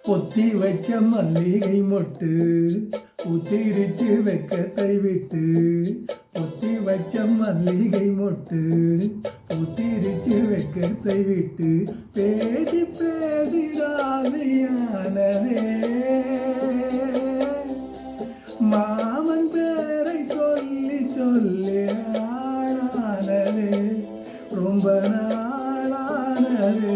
பொத்தி வச்ச மல்லிகை மொட்டு ஊத்திருச்சு வெக்கத்தை விட்டு. பொத்தி வச்ச மல்லிகை மொட்டு ஊத்திருச்சு வெக்கத்தை விட்டு. பேசி பேசி ராசியானதே மாமன் பேரை சொல்லி சொல்லி ஆளானதே ரொம்ப நாளானதே.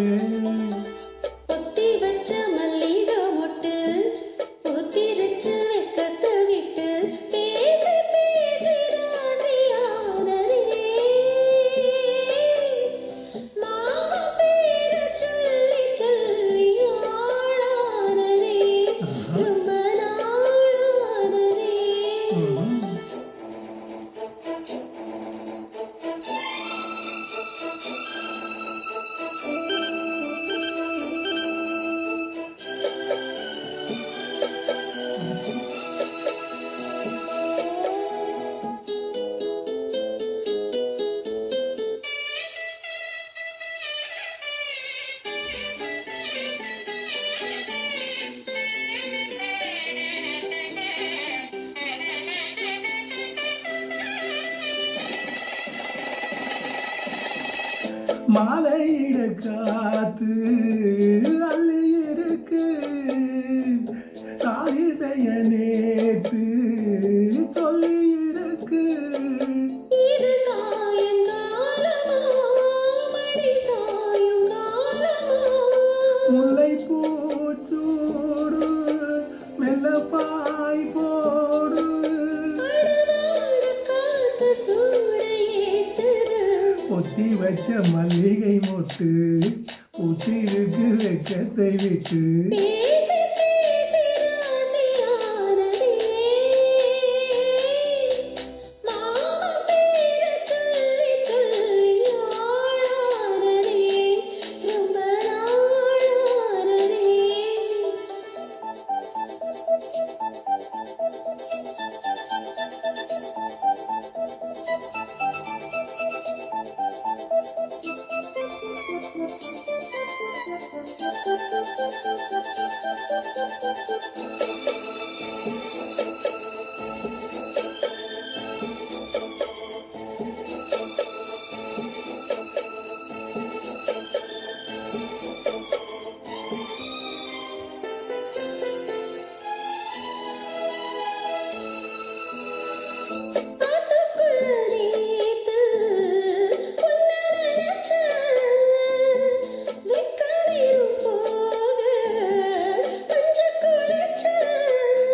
மாலையிட காத்து அள்ளி இருக்கு தாலி செய்ய நேத்து சொல்லி இருக்கு. முல்லை பூச்சூடு மெல்ல பாய் போடு. பொத்தி வச்ச மல்லிகை மொட்டு ஊத்திருக்கு வெக்கத்தை விட்டு.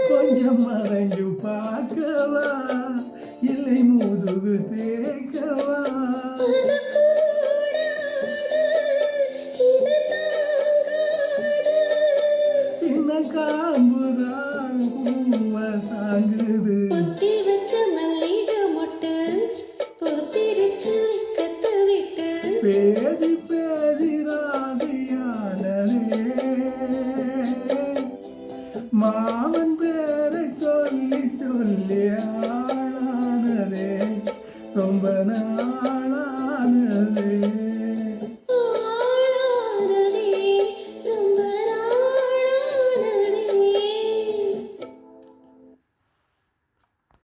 கொஞ்சம் மறைஞ்சு பார்க்கவா இல்லை முதுகு தேய்க்கவா. சின்ன காம்புதான் பூவ தாங்குது. பேசி பேசி ராசியானதே மாமன் பேரை சொல்லி சொல்லி ஆளானதே ரொம்ப நாள்.